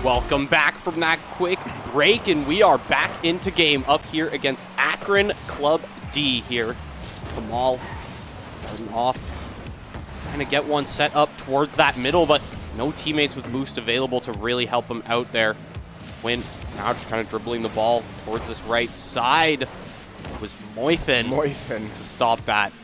Welcome back from that quick break, and we are back into game up here against Akron Club D here. Kamal starting off, trying to get one set up towards that middle, but no teammates with boost available to really help him out there. Quinn now just kind of dribbling the ball towards this right side. It was Moifin to stop that.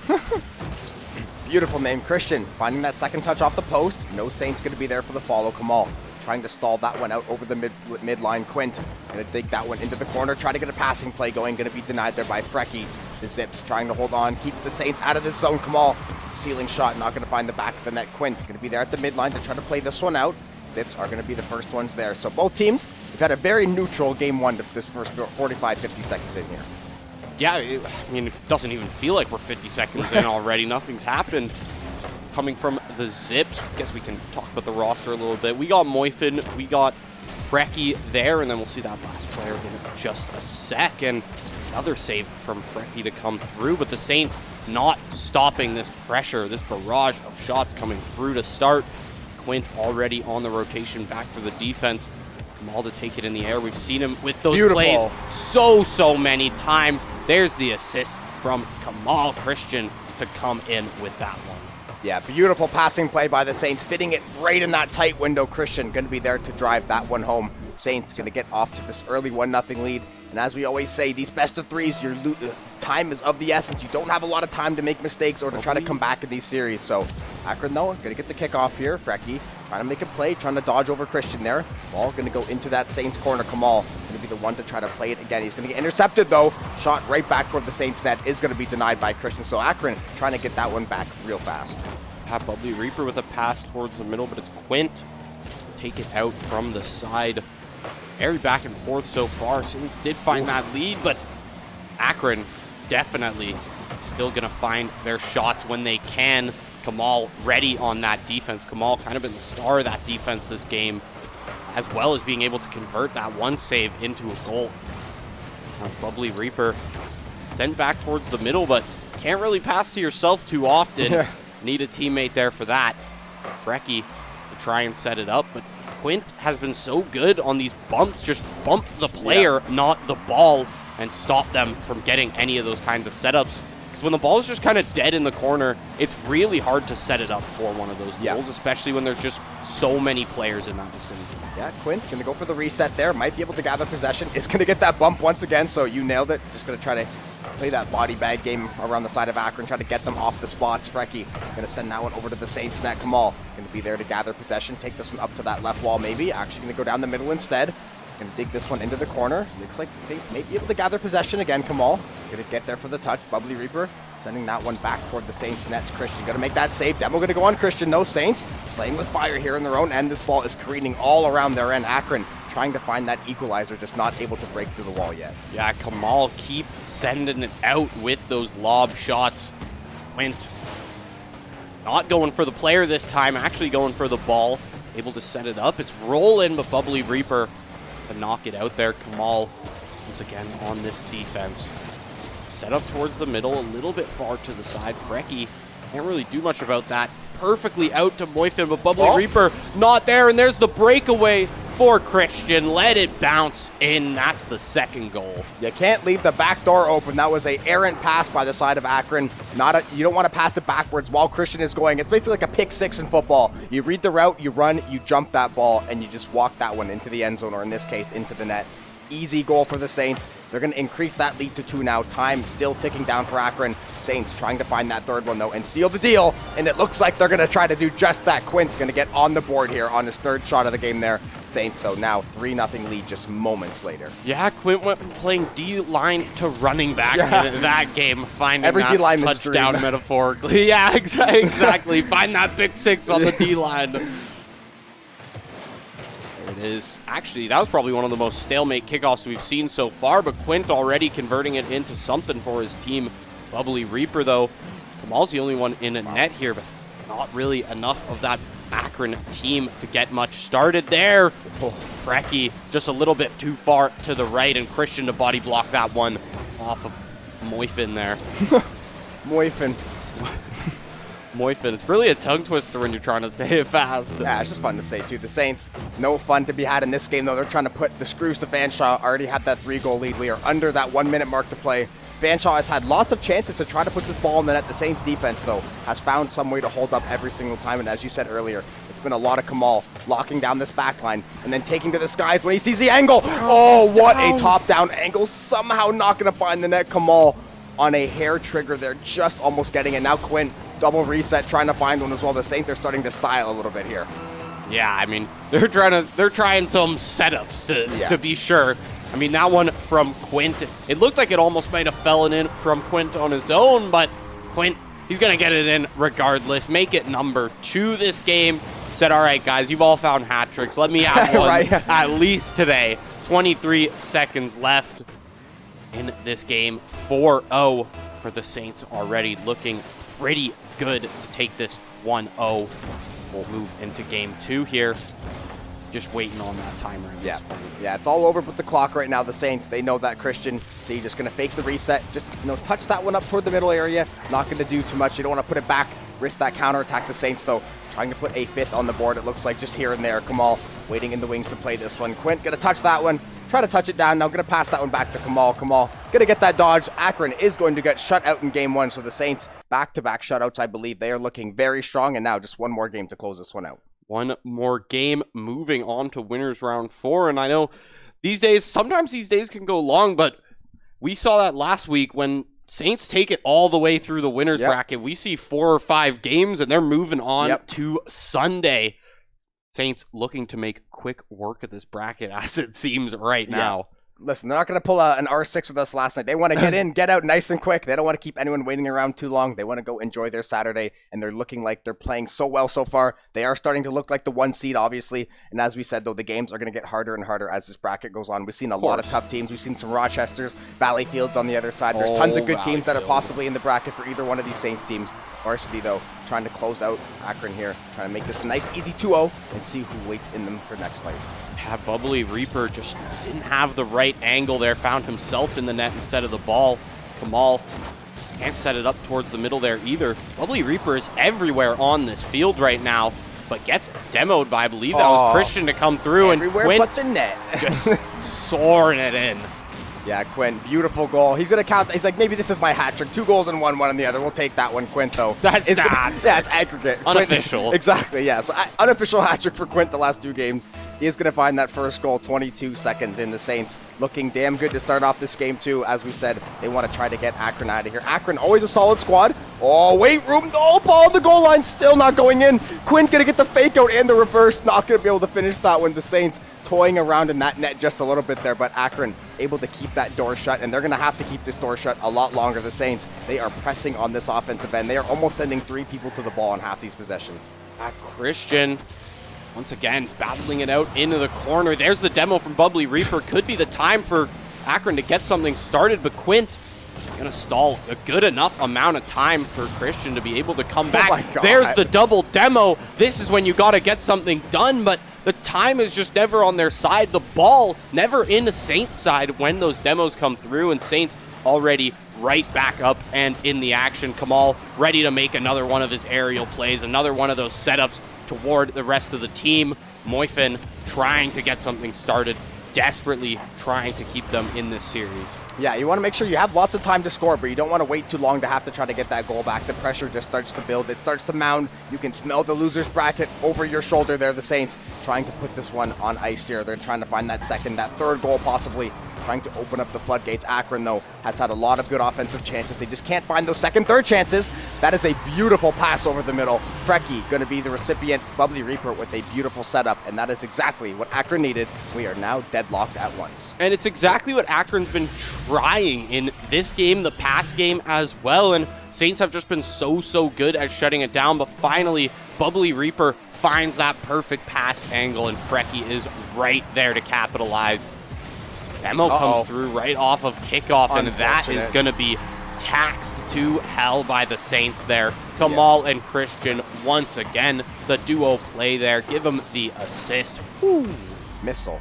Beautiful name, Christian. Finding that second touch off the post. No Saints going to be there for the follow. Kamal trying to stall that one out over the midline. Quint going to dig that one into the corner. Try to get a passing play going. Going to be denied there by Frecky. The Zips trying to hold on. Keeps the Saints out of this zone. Kamal, ceiling shot. Not going to find the back of the net. Quint going to be there at the midline to try to play this one out. Zips are going to be the first ones there. So both teams have had a very neutral game one to this first 45, 50 seconds in here. Yeah, I mean, it doesn't even feel like we're 50 seconds in already. Nothing's happened. Coming from the Zips, I guess we can talk about the roster a little bit. We got Moifin, we got Frecky there, and then we'll see that last player in just a sec. And another save from Frecky to come through, but the Saints not stopping this pressure, this barrage of shots coming through to start. Quint already on the rotation back for the defense. Kamal to take it in the air. We've seen him with those plays so many times. There's the assist from Kamal Christian to come in with that one. Yeah, beautiful passing play by the Saints, fitting it right in that tight window. Christian going to be there to drive that one home. Saints going to get off to this early 1-0 lead. And as we always say, these best of threes, your time is of the essence. You don't have a lot of time to make mistakes or to try to come back in these series. So Akron, though, going to get the kickoff here. Frecky trying to make a play, trying to dodge over Christian there. Ball going to go into that Saints corner. Kamal going to be the one to try to play it again. He's going to get intercepted, though. Shot right back toward the Saints net is going to be denied by Christian. So Akron trying to get that one back real fast. Bubbly Reaper with a pass towards the middle, but it's Quint to take it out from the side. Very back and forth so far. Saints did find that lead, but Akron definitely still going to find their shots when they can. Kamal ready on that defense. Kamal kind of been the star of that defense this game, as well as being able to convert that one save into a goal. Bubbly Reaper sent back towards the middle, but can't really pass to yourself too often. Need a teammate there for that. Frecky to try and set it up, but Quint has been so good on these bumps. Just bump the player, not the ball, and stop them from getting any of those kinds of setups. Because when the ball is just kind of dead in the corner, it's really hard to set it up for one of those goals, especially when there's just so many players in that vicinity. Yeah, Quint going to go for the reset there. Might be able to gather possession. Is going to get that bump once again, so you nailed it. Just going to try to play that body bag game around the side of Akron, try to get them off the spots. Frecky going to send that one over to the Saints net. Kamal going to be there to gather possession, take this one up to that left wall maybe. Actually going to go down the middle instead. Going to dig this one into the corner. Looks like the Saints may be able to gather possession again. Kamal going to get there for the touch. Bubbly Reaper sending that one back toward the Saints nets. Christian going to make that save. Demo going to go on Christian. No, Saints playing with fire here in their own end. This ball is careening all around their end. Akron trying to find that equalizer, just not able to break through the wall yet. Yeah, Kamal keep sending it out with those lob shots. Quint not going for the player this time, actually going for the ball. Able to set it up. It's rolling, but Bubbly Reaper to knock it out there. Kamal once again on this defense. Set up towards the middle, a little bit far to the side. Frecky can't really do much about that. Perfectly out to Moifin, but Bubbly Reaper not there, and there's the breakaway for Christian. Let it bounce in. That's the second goal. You can't leave the back door open. That was an errant pass by the side of Akron. You don't want to pass it backwards while Christian is going. It's basically like a pick six in football. You read the route, you run, you jump that ball, and you just walk that one into the end zone, or in this case, into the net. Easy goal for the Saints. They're going to increase that lead to 2 now. Time still ticking down for Akron. Saints trying to find that third one, though, and seal the deal. And it looks like they're going to try to do just that. Quint's going to get on the board here on his third shot of the game there. Saints, though, now 3-0 lead just moments later. Yeah, Quint went from playing D-line to running back in that game, finding every that D-lineman's touchdown dream. Metaphorically. Yeah, exactly. Find that pick six on the D-line. It is. Actually, that was probably one of the most stalemate kickoffs we've seen so far, but Quint already converting it into something for his team. Bubbly Reaper, though. Kamal's the only one in a net here, but not really enough of that Akron team to get much started there. Frecky just a little bit too far to the right, and Christian to body block that one off of Moifin there. Moifin. Moifin. It's really a tongue twister when you're trying to say it fast. Yeah, it's just fun to say, too. The Saints, no fun to be had in this game, though. They're trying to put the screws to Fanshawe. Already had that 3-goal lead. We are under that 1-minute mark to play. Fanshawe has had lots of chances to try to put this ball in the net. The Saints defense, though, has found some way to hold up every single time. And as you said earlier, it's been a lot of Kamal locking down this back line and then taking to the skies when he sees the angle. Oh, what a top-down angle. Somehow not going to find the net. Kamal on a hair trigger there, just almost getting it. Now Quint, double reset, trying to find one as well. The Saints are starting to style a little bit here. Yeah, I mean, they're trying some setups to be sure. I mean, that one from Quint, it looked like it almost might have fallen in from Quint on his own, but Quint, he's going to get it in regardless. Make it number 2 this game. Said, all right, guys, you've all found hat tricks. Let me have one right. at least today. 23 seconds left in this game. 4-0 for the Saints already, looking pretty good to take this 1-0. We'll move into game 2 here. Just waiting on that timer at this point. Yeah, it's all over with the clock right now. The Saints, they know that, Christian. So you're just going to fake the reset. Just, touch that one up toward the middle area. Not going to do too much. You don't want to put it back. Risk that counterattack. The Saints, though, trying to put a 5th on the board. It looks like just here and there. Kamal waiting in the wings to play this one. Quint going to touch that one. Try to touch it down. Now going to pass that one back to Kamal. Kamal going to get that dodge. Akron is going to get shut out in game 1. So the Saints, back-to-back shutouts, I believe. They are looking very strong. And now just one more game to close this one out. One more game, moving on to winners round 4. And I know sometimes these days can go long, but we saw that last week when Saints take it all the way through the winners bracket. We see 4 or 5 games, and they're moving on to Sunday. Saints looking to make quick work of this bracket, as it seems right now. Listen, they're not going to pull an R6 with us last night. They want to get in, get out nice and quick. They don't want to keep anyone waiting around too long. They want to go enjoy their Saturday, and they're looking like they're playing so well so far. They are starting to look like the 1 seed, obviously. And as we said, though, the games are going to get harder and harder as this bracket goes on. We've seen a lot of tough teams. We've seen some Rochesters, Valleyfields on the other side. There's tons of good teams that are possibly in the bracket for either one of these Saints teams. Varsity, though, trying to close out Akron here, trying to make this a nice, easy 2-0 and see who waits in them for next fight. Yeah, Bubbly Reaper just didn't have the right angle there, found himself in the net instead of the ball. Kamal can't set it up towards the middle there either. Bubbly Reaper is everywhere on this field right now, but gets demoed by, I believe that was Christian to come through. Everywhere and but the net. Just soaring it in. Yeah, Quint, beautiful goal. He's going to count. He's like, maybe this is my hat trick. 2 goals in one in the other. We'll take that one, Quint, though. That's not. Yeah, it's aggregate. Unofficial. Quint, exactly, yeah. So unofficial hat trick for Quint the last 2 games. He is going to find that first goal 22 seconds in. The Saints looking damn good to start off this game, too. As we said, they want to try to get Akron out of here. Akron, always a solid squad. Oh, weight room. Oh, ball on the goal line. Still not going in. Quint going to get the fake out and the reverse. Not going to be able to finish that one. The Saints toying around in that net just a little bit there, but Akron able to keep that door shut, and they're going to have to keep this door shut a lot longer. The Saints, they are pressing on this offensive end. They are almost sending 3 people to the ball on half these possessions. Christian, once again, battling it out into the corner. There's the demo from Bubbly Reaper. Could be the time for Akron to get something started, but Quint going to stall a good enough amount of time for Christian to be able to come back. Oh my God. There's the double demo. This is when you got to get something done, but the time is just never on their side. The ball never in the Saints side when those demos come through, and Saints already right back up and in the action. Kamal ready to make another one of his aerial plays, another one of those setups toward the rest of the team. Moifin trying to get something started, desperately trying to keep them in this series. Yeah, you want to make sure you have lots of time to score, but you don't want to wait too long to have to try to get that goal back. The pressure just starts to build. It starts to mound. You can smell the loser's bracket over your shoulder there. The Saints trying to put this one on ice here. They're trying to find that second, that third goal possibly, trying to open up the floodgates. Akron, though, has had a lot of good offensive chances. They just can't find those second, third chances. That is a beautiful pass over the middle. Frecky going to be the recipient. Bubbly Reaper with a beautiful setup, and that is exactly what Akron needed. We are now deadlocked at once. And it's exactly what Akron's been trying in this game, the past game as well, and Saints have just been so good at shutting it down, but finally, Bubbly Reaper finds that perfect pass angle, and Frecky is right there to capitalize. Demo comes through right off of kickoff, and that is going to be taxed to hell by the Saints there. Kamal and Christian, once again, the duo play there. Give them the assist. Woo. Missile.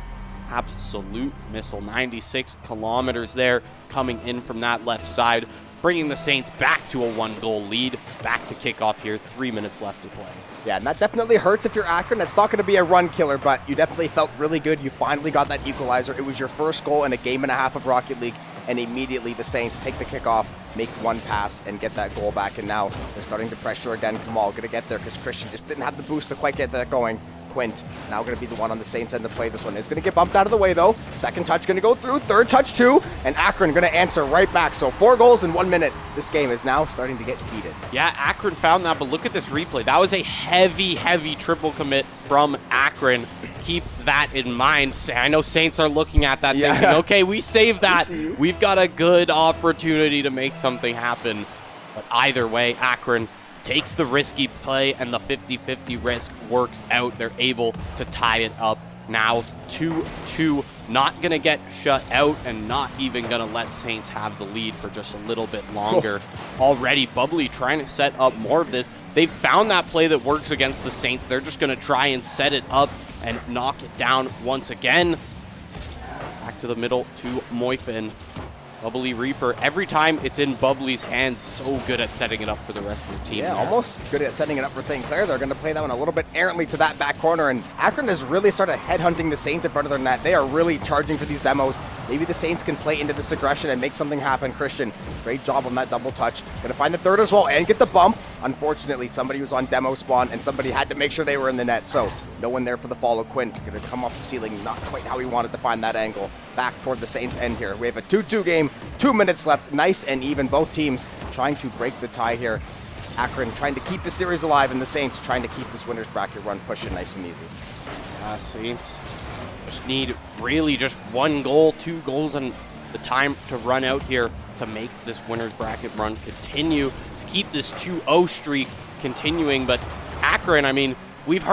Absolute missile. 96 kilometers there coming in from that left side. bringing the Saints back to a 1-goal lead. Back to kickoff here, 3 minutes left to play. Yeah, and that definitely hurts if you're Akron. It's not going to be a run killer, but you definitely felt really good. You finally got that equalizer. It was your first goal in a game and a half of Rocket League, and immediately the Saints take the kickoff, make one pass, and get that goal back. And now they're starting to pressure again. Kamal going to get there because Christian just didn't have the boost to quite get that going. Quint now going to be the one on the Saints end to play this one. Is going to get bumped out of the way though. Second touch going to go through. Third touch too. And Akron going to answer right back. So 4 goals in 1 minute. This game is now starting to get heated. Yeah, Akron found that, but look at this replay. That was a heavy, heavy triple commit from Akron. Keep that in mind. I know Saints are looking at that thinking, okay, we saved that. We've got a good opportunity to make something happen. But either way, Akron takes the risky play, and the 50-50 risk works out. They're able to tie it up. Now 2-2, not going to get shut out and not even going to let Saints have the lead for just a little bit longer. Already Bubbly trying to set up more of this. They've found that play that works against the Saints. They're just going to try and set it up and knock it down once again. Back to the middle to Moifin. Bubbly Reaper, every time it's in Bubbly's hands, so good at setting it up for the rest of the team. Yeah, almost good at setting it up for St. Clair. They're going to play that one a little bit errantly to that back corner, and Akron has really started headhunting the Saints in front of their net. They are really charging for these demos. Maybe the Saints can play into this aggression and make something happen. Christian, great job on that double touch. Going to find the third as well and get the bump. Unfortunately, somebody was on demo spawn, and somebody had to make sure they were in the net, so no one there for the follow. Quint going to come off the ceiling, not quite how he wanted to find that angle. Back toward the Saints end here. We have a 2-2 game, 2 minutes left, nice and even. Both teams trying to break the tie here. Akron trying to keep the series alive, and the Saints trying to keep this winner's bracket run pushing nice and easy. Saints just need really just 1 goal, 2 goals, and the time to run out here to make this winner's bracket run continue, to keep this 2-0 streak continuing. But Akron, I mean, we've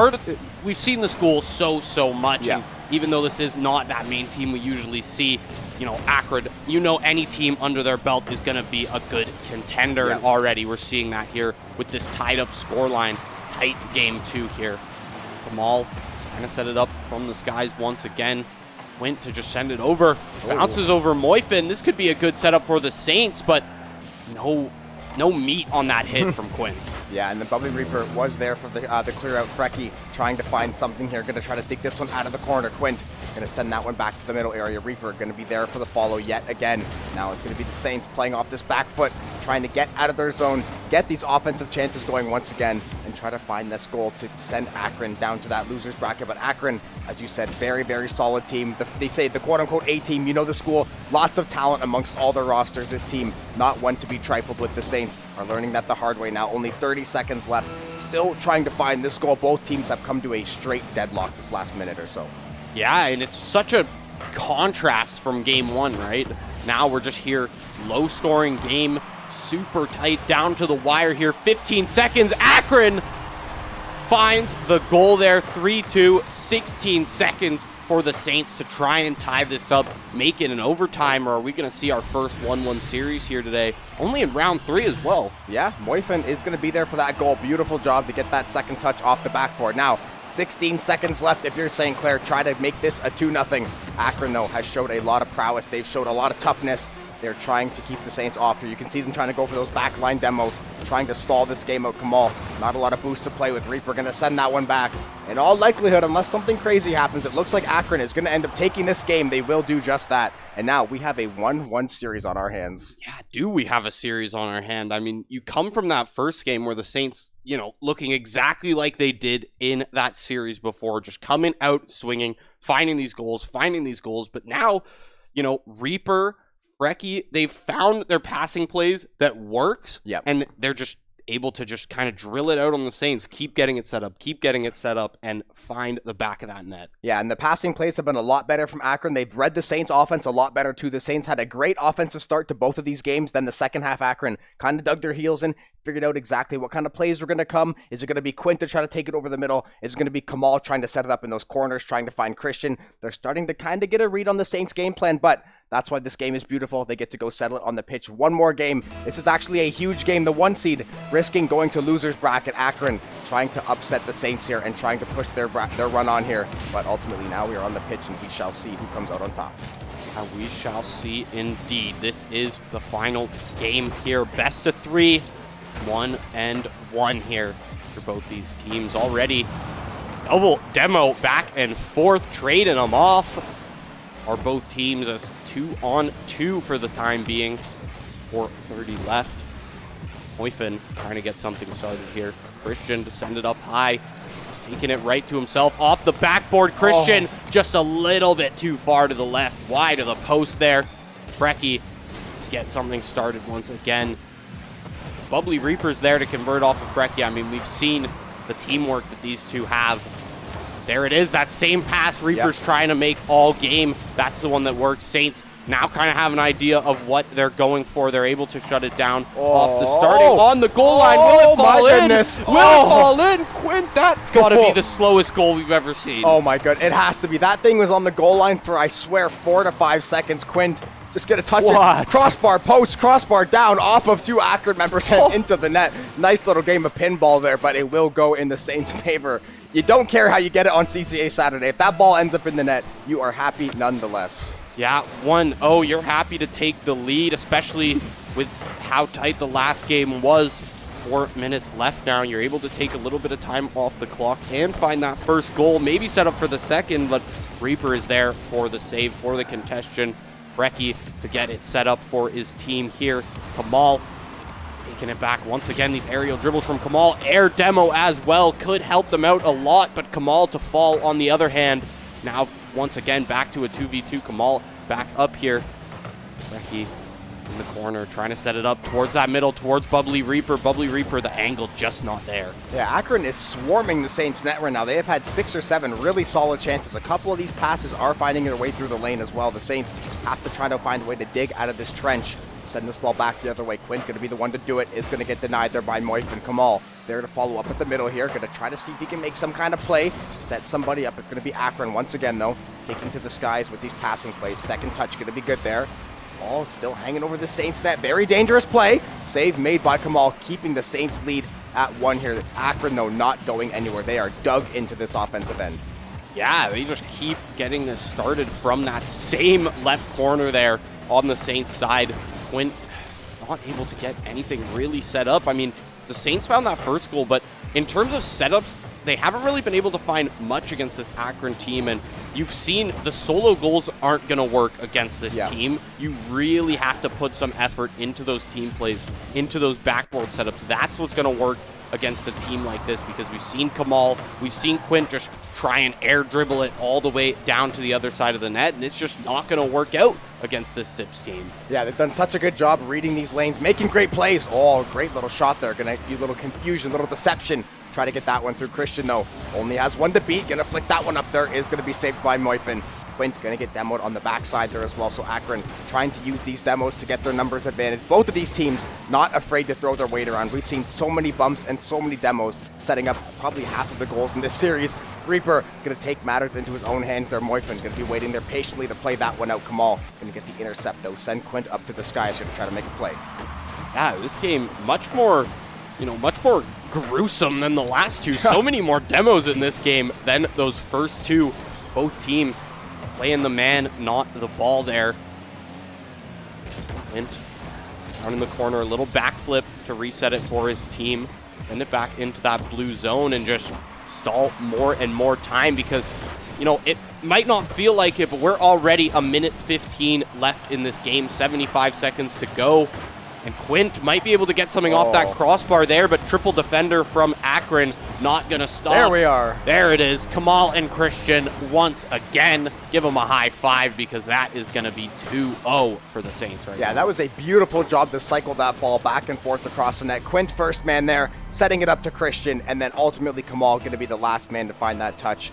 seen the school so much. Yeah. And even though this is not that main team we usually see, Akron, any team under their belt is going to be a good contender. Yeah. And already we're seeing that here with this tied up scoreline. Tight game 2 here. Kamal trying to set it up from the skies once again. Went to just send it over. Bounces over Moifin. This could be a good setup for the Saints, but no meat on that hit from Quint. Yeah, and the Bubbly Reaper was there for the clear out. Frecky trying to find something here. Going to try to dig this one out of the corner. Quint going to send that one back to the middle area. Reaper going to be there for the follow yet again. Now it's going to be the Saints playing off this back foot, trying to get out of their zone, get these offensive chances going once again, and try to find this goal to send Akron down to that loser's bracket. But Akron, as you said, very, very solid team. They say the quote-unquote A team. The school, lots of talent amongst all their rosters. This team, not one to be trifled with. The Saints are learning that the hard way now. Only 30 seconds left. Still trying to find this goal. Both teams have come to a straight deadlock this last minute or so. Yeah, and it's such a contrast from game 1, right? Now we're just here, low-scoring game, super tight, down to the wire here. 15 seconds. Akron finds the goal there, 3-2, 16 seconds for the Saints to try and tie this up, make it an overtime, or are we going to see our first 1-1 series here today? Only in round 3 as well. Yeah, Moifin is going to be there for that goal. Beautiful job to get that second touch off the backboard. Now, 16 seconds left if you're St. Clair. Try to make this a 2-0. Akron, though, has showed a lot of prowess. They've showed a lot of toughness. They're trying to keep the Saints off here. You can see them trying to go for those backline demos, trying to stall this game out. Kamal, not a lot of boost to play with. Reaper going to send that one back. In all likelihood, unless something crazy happens, it looks like Akron is going to end up taking this game. They will do just that. And now we have a 1-1 series on our hands. Yeah, do we have a series on our hand? I mean, you come from that first game where the Saints, looking exactly like they did in that series before, just coming out swinging, finding these goals. But now, Reaper, Frecky, they've found their passing plays that works, and they're just able to just kind of drill it out on the Saints, keep getting it set up, and find the back of that net. Yeah, and the passing plays have been a lot better from Akron. They've read the Saints offense a lot better too. The Saints had a great offensive start to both of these games. Then the second half, Akron kind of dug their heels in, figured out exactly what kind of plays were going to come. Is it going to be Quint to try to take it over the middle? Is it going to be Kamal trying to set it up in those corners, trying to find Christian? They're starting to kind of get a read on the Saints game plan, but that's why this game is beautiful. They get to go settle it on the pitch. One more game. This is actually a huge game. The 1 seed risking going to loser's bracket. Akron trying to upset the Saints here and trying to push their run on here. But ultimately now we are on the pitch and we shall see who comes out on top. We shall see indeed. This is the final game here. Best of 3, 1-1 here for both these teams. Already double demo back and forth, trading them off. Are both teams as 2-on-2 for the time being. 4:30 left. Moifin trying to get something started here. Christian to send it up high. Taking it right to himself off the backboard. Christian just a little bit too far to the left, wide of the post there. Brecky get something started once again. Bubbly Reaper's there to convert off of Brecky. I mean, we've seen the teamwork that these two have. There it is, that same pass Reaper's trying to make all game. That's the one that works. Saints now kind of have an idea of what they're going for. They're able to shut it down off the starting on the goal line. Will it fall in? Will it fall in? Quint, that's got to be the slowest goal we've ever seen. Oh my god, it has to be. That thing was on the goal line for, I swear, 4 to 5 seconds. Quint just get a touch it. Crossbar, post, crossbar down off of 2 Akron members and into the net. Nice little game of pinball there, but it will go in the Saints' favor. You don't care how you get it on CCA Saturday. If that ball ends up in the net, you are happy nonetheless. Yeah, 1-0. You're happy to take the lead, especially with how tight the last game was. 4 minutes left now, and you're able to take a little bit of time off the clock and find that first goal. Maybe set up for the second, but Reaper is there for the save, for the contention. Brecky to get it set up for his team here. Kamal taking it back once again. These aerial dribbles from Kamal. Air demo as well could help them out a lot, but Kamal to fall on the other hand. Now, once again, back to a 2v2. Kamal back up here. Brecky in the corner, trying to set it up towards that middle, towards Bubbly Reaper. Bubbly Reaper, the angle just not there. Yeah, Akron is swarming the Saints net right now. They have had 6 or 7 really solid chances. A couple of these passes are finding their way through the lane as well. The Saints have to try to find a way to dig out of this trench. Send this ball back the other way. Quint going to be the one to do it. Is going to get denied there by Moifin. Kamal there to follow up at the middle here. Going to try to see if he can make some kind of play. Set somebody up. It's going to be Akron once again, though. Taking to the skies with these passing plays. Second touch going to be good there. Ball still hanging over the Saints net. Very dangerous play. Save made by Kamal, keeping the Saints lead at 1 here. Akron, though, not going anywhere. They are dug into this offensive end. Yeah, they just keep getting this started from that same left corner there on the Saints side. Quint not able to get anything really set up. I mean, the Saints found that first goal, but in terms of setups, they haven't really been able to find much against this Akron team, and you've seen the solo goals aren't going to work against this team. You really have to put some effort into those team plays, into those backboard setups. That's what's going to work against a team like this, because we've seen Kamal, we've seen Quint just try and air dribble it all the way down to the other side of the net, and it's just not going to work out against this Sips team. Yeah, they've done such a good job reading these lanes, making great plays. Oh, great little shot there. Going to use a little confusion, little deception. Try to get that one through. Christian, though, only has one to beat. Going to flick that one up there. Is going to be saved by Moifin. Quint going to get demoed on the backside there as well. So Akron trying to use these demos to get their numbers advantage. Both of these teams not afraid to throw their weight around. We've seen so many bumps and so many demos setting up probably half of the goals in this series. Reaper going to take matters into his own hands there. Moifin going to be waiting there patiently to play that one out. Kamal going to get the intercept, though. Send Quint up to the skies going to try to make a play. Yeah, this game much more gruesome than the last two. So many more demos in this game than those first two. Both teams playing the man, not the ball there. And down in the corner, a little backflip to reset it for his team. Send it back into that blue zone and just stall more and more time, because, you know, it might not feel like it, but we're already a minute 15 left in this game, 75 seconds to go. And Quint might be able to get something off that crossbar there, but triple defender from Akron not going to stop. There we are. There it is. Kamal and Christian once again. Give them a high five, because that is going to be 2-0 for the Saints right now. Yeah, that was a beautiful job to cycle that ball back and forth across the net. Quint first man there, setting it up to Christian, and then ultimately Kamal going to be the last man to find that touch.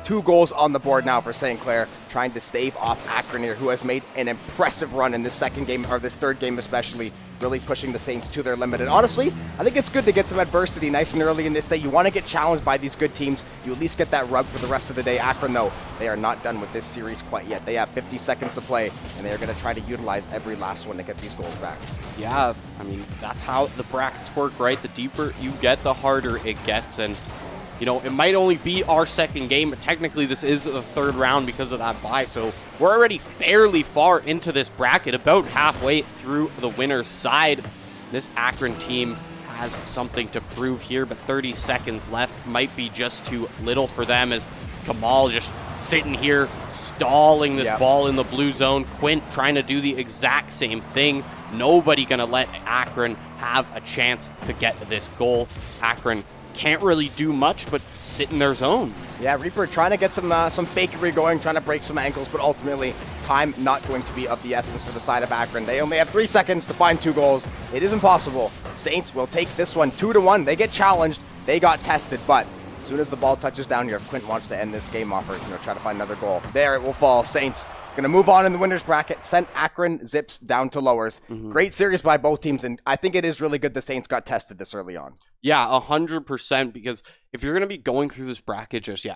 2 goals on the board now for St. Clair, trying to stave off Akron here, who has made an impressive run in this second game, or this third game especially, really pushing the Saints to their limit. And honestly, I think it's good to get some adversity nice and early in this day. You want to get challenged by these good teams. You at least get that rub for the rest of the day. Akron, though, they are not done with this series quite yet. They have 50 seconds to play, and they are going to try to utilize every last one to get these goals back. Yeah, I mean, that's how the brackets work, right? The deeper you get, the harder it gets, and you know, it might only be our second game, but technically this is the third round because of that bye. So we're already fairly far into this bracket, about halfway through the winner's side. This Akron team has something to prove here, but 30 seconds left might be just too little for them, as Kamal just sitting here stalling this ball in the blue zone. Quint trying to do the exact same thing. Nobody gonna let Akron have a chance to get this goal. Akron can't really do much but sit in their zone. Yeah, Reaper trying to get some fakery going, trying to break some ankles, but ultimately time not going to be of the essence for the side of Akron. They only have 3 seconds to find 2 goals. It is impossible. Saints will take this one 2-1. They get challenged. They got tested, but as soon as the ball touches down here, if Quint wants to end this game off or try to find another goal, there it will fall. Saints going to move on in the winner's bracket, send Akron Zips down to lowers. Great series by both teams, and I think it is really good the Saints got tested this early on. Yeah, 100%, because if you're going to be going through this bracket just,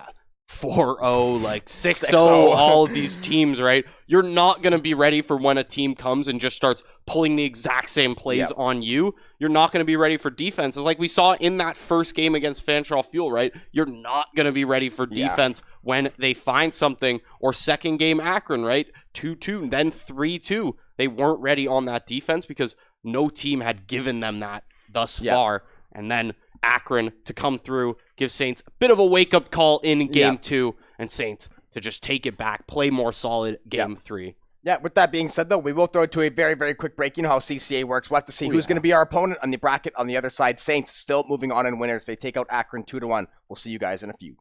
4-0, like 6-0, all of these teams, right? You're not going to be ready for when a team comes and just starts pulling the exact same plays on you. You're not going to be ready for defense. It's like we saw in that first game against Fanshawe Fuel, right? You're not going to be ready for defense when they find something. Or second game Akron, right? 2-2, then 3-2. They weren't ready on that defense because no team had given them that thus far. And then Akron to come through, give Saints a bit of a wake-up call in game 2, and Saints to just take it back, play more solid game 3. Yeah, with that being said, though, we will throw it to a very, very quick break. You know how CCA works. We'll have to see who's going to be our opponent on the bracket on the other side. Saints still moving on in winners. They take out Akron 2-1. We'll see you guys in a few.